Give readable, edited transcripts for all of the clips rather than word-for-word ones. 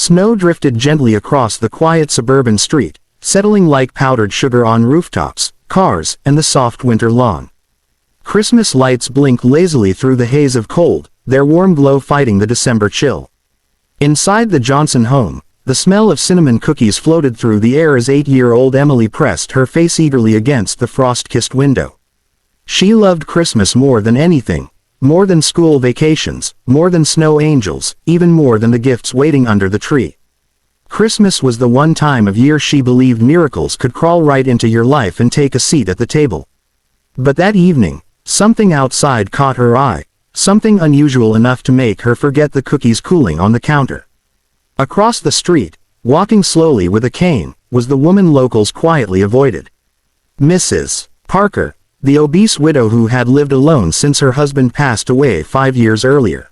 Snow drifted gently across the quiet suburban street, settling like powdered sugar on rooftops, cars, and the soft winter lawn. Christmas lights blinked lazily through the haze of cold, their warm glow fighting the December chill. Inside the Johnson home, the smell of cinnamon cookies floated through the air as 8-year-old Emily pressed her face eagerly against the frost-kissed window. She loved Christmas more than anything, more than school vacations, more than snow angels, even more than the gifts waiting under the tree. Christmas was the one time of year she believed miracles could crawl right into your life and take a seat at the table. But that evening, something outside caught her eye, something unusual enough to make her forget the cookies cooling on the counter. Across the street, walking slowly with a cane, was the woman locals quietly avoided. Mrs. Parker, the obese widow who had lived alone since her husband passed away 5 years earlier.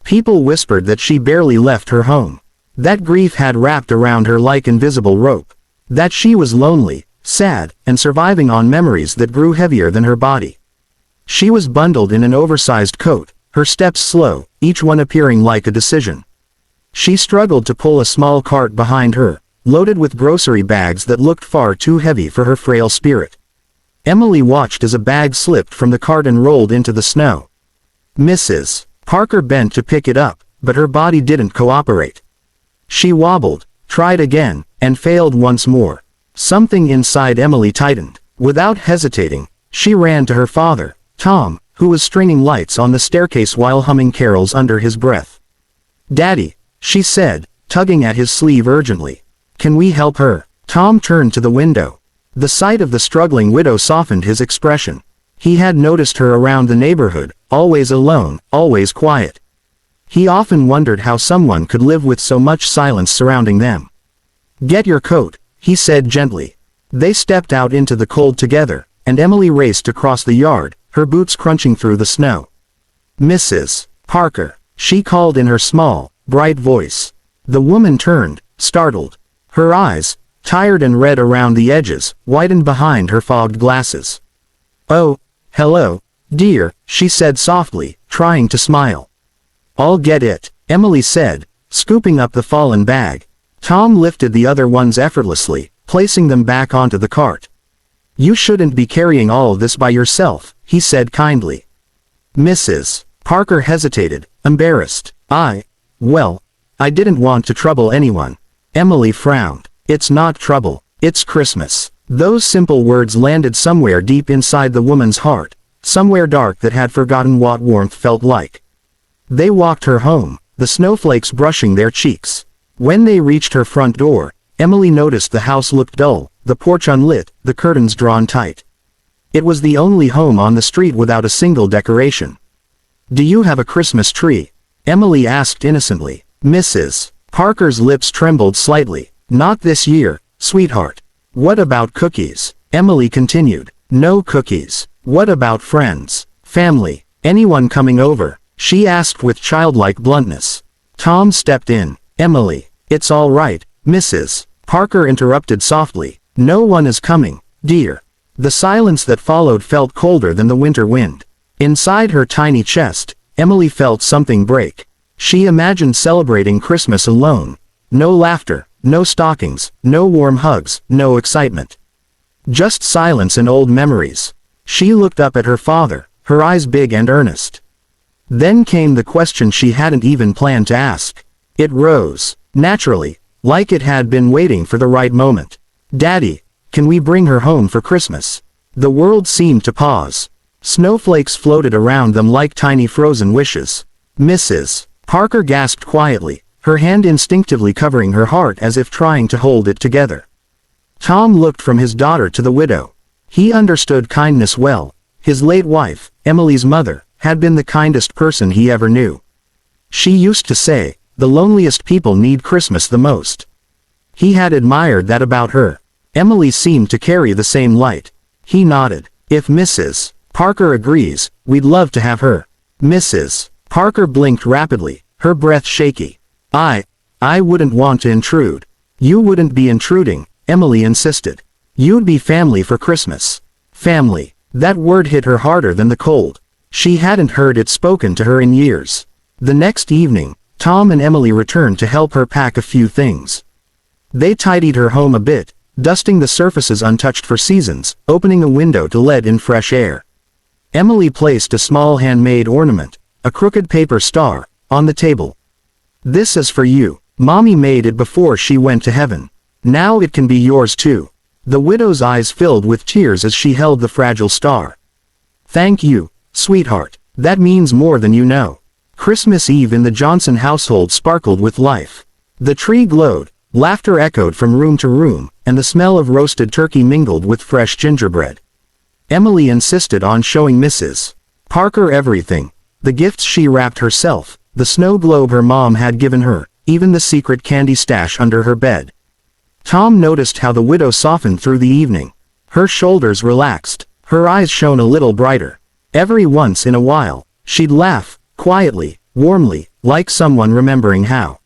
People whispered that she barely left her home, that grief had wrapped around her like invisible rope, that she was lonely, sad, and surviving on memories that grew heavier than her body. She was bundled in an oversized coat, her steps slow, each one appearing like a decision. She struggled to pull a small cart behind her, loaded with grocery bags that looked far too heavy for her frail spirit. Emily watched as a bag slipped from the cart and rolled into the snow. Mrs. Parker bent to pick it up, but her body didn't cooperate. She wobbled, tried again, and failed once more. Something inside Emily tightened. Without hesitating, she ran to her father, Tom, who was stringing lights on the staircase while humming carols under his breath. "Daddy," she said, tugging at his sleeve urgently. "Can we help her?" Tom turned to the window. The sight of the struggling widow softened his expression. He had noticed her around the neighborhood, always alone, always quiet. He often wondered how someone could live with so much silence surrounding them. "Get your coat," he said gently. They stepped out into the cold together, and Emily raced across the yard, her boots crunching through the snow. "Mrs. Parker," she called in her small, bright voice. The woman turned, startled. Her eyes, tired and red around the edges, widened behind her fogged glasses. "Oh, hello, dear," she said softly, trying to smile. "I'll get it," Emily said, scooping up the fallen bag. Tom lifted the other ones effortlessly, placing them back onto the cart. "You shouldn't be carrying all of this by yourself," he said kindly. Mrs. Parker hesitated, embarrassed. Well, I didn't want to trouble anyone." Emily frowned. "It's not trouble, it's Christmas." Those simple words landed somewhere deep inside the woman's heart, somewhere dark that had forgotten what warmth felt like. They walked her home, the snowflakes brushing their cheeks. When they reached her front door, Emily noticed the house looked dull, the porch unlit, the curtains drawn tight. It was the only home on the street without a single decoration. "Do you have a Christmas tree?" Emily asked innocently. Mrs. Parker's lips trembled slightly. "Not this year, sweetheart." "What about cookies?" Emily continued. "No cookies." "What about friends? Family? Anyone coming over?" she asked with childlike bluntness. Tom stepped in. "Emily, it's all right," Mrs. Parker interrupted softly. "No one is coming, dear." The silence that followed felt colder than the winter wind. Inside her tiny chest, Emily felt something break. She imagined celebrating Christmas alone. No laughter, no stockings, no warm hugs, no excitement. Just silence and old memories. She looked up at her father, her eyes big and earnest. Then came the question she hadn't even planned to ask. It rose, naturally, like it had been waiting for the right moment. "Daddy, can we bring her home for Christmas?" The world seemed to pause. Snowflakes floated around them like tiny frozen wishes. Mrs. Parker gasped quietly, her hand instinctively covering her heart as if trying to hold it together. Tom looked from his daughter to the widow. He understood kindness well. His late wife, Emily's mother, had been the kindest person he ever knew. She used to say, "The loneliest people need Christmas the most." He had admired that about her. Emily seemed to carry the same light. He nodded. "If Mrs. Parker agrees, we'd love to have her." Mrs. Parker blinked rapidly, her breath shaky. I wouldn't want to intrude." "You wouldn't be intruding," Emily insisted. "You'd be family for Christmas." Family. That word hit her harder than the cold. She hadn't heard it spoken to her in years. The next evening, Tom and Emily returned to help her pack a few things. They tidied her home a bit, dusting the surfaces untouched for seasons, opening a window to let in fresh air. Emily placed a small handmade ornament, a crooked paper star, on the table. "This is for you. Mommy made it before she went to heaven. Now it can be yours too." The widow's eyes filled with tears as she held the fragile star. "Thank you, sweetheart. That means more than you know." Christmas Eve in the Johnson household sparkled with life. The tree glowed, laughter echoed from room to room, and the smell of roasted turkey mingled with fresh gingerbread. Emily insisted on showing Mrs. Parker everything. The gifts she wrapped herself, the snow globe her mom had given her, even the secret candy stash under her bed. Tom noticed how the widow softened through the evening. Her shoulders relaxed, her eyes shone a little brighter. Every once in a while, she'd laugh, quietly, warmly, like someone remembering how.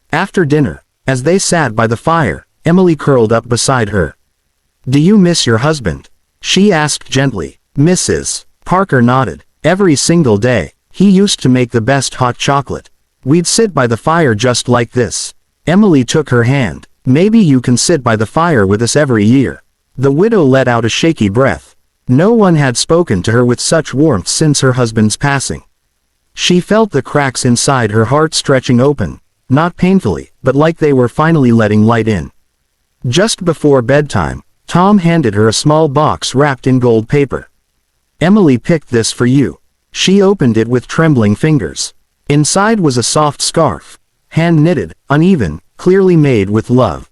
After dinner, as they sat by the fire, Emily curled up beside her. "Do you miss your husband?" she asked gently. Mrs. Parker nodded. "Every single day. He used to make the best hot chocolate. We'd sit by the fire just like this." Emily took her hand. "Maybe you can sit by the fire with us every year." The widow let out a shaky breath. No one had spoken to her with such warmth since her husband's passing. She felt the cracks inside her heart stretching open, not painfully, but like they were finally letting light in. Just before bedtime, Tom handed her a small box wrapped in gold paper. "Emily picked this for you." She opened it with trembling fingers. Inside was a soft scarf, hand-knitted, uneven, clearly made with love.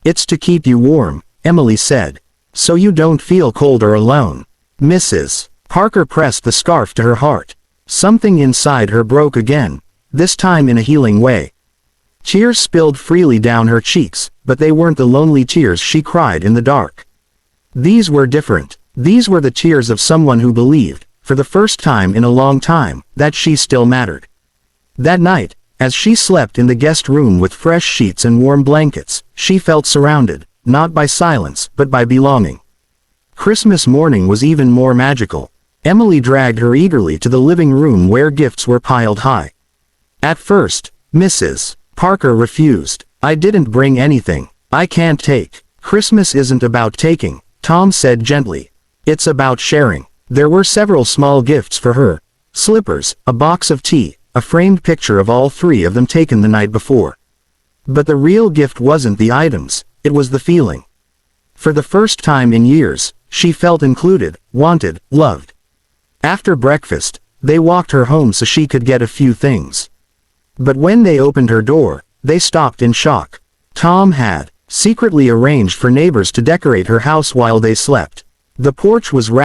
"It's to keep you warm," Emily said, "so you don't feel cold or alone." Mrs. Parker pressed the scarf to her heart. Something inside her broke again, this time in a healing way. Tears spilled freely down her cheeks, but they weren't the lonely tears she cried in the dark. These were different. These were the tears of someone who believed, for the first time in a long time, that she still mattered. That night, as she slept in the guest room with fresh sheets and warm blankets, she felt surrounded, not by silence, but by belonging. Christmas morning was even more magical. Emily dragged her eagerly to the living room where gifts were piled high. At first, Mrs. Parker refused. "I didn't bring anything. I can't take." "Christmas isn't about taking," Tom said gently. "It's about sharing." There were several small gifts for her. Slippers, a box of tea, a framed picture of all three of them taken the night before. But the real gift wasn't the items, it was the feeling. For the first time in years, she felt included, wanted, loved. After breakfast, they walked her home so she could get a few things. But when they opened her door, they stopped in shock. Tom had secretly arranged for neighbors to decorate her house while they slept. The porch was wrapped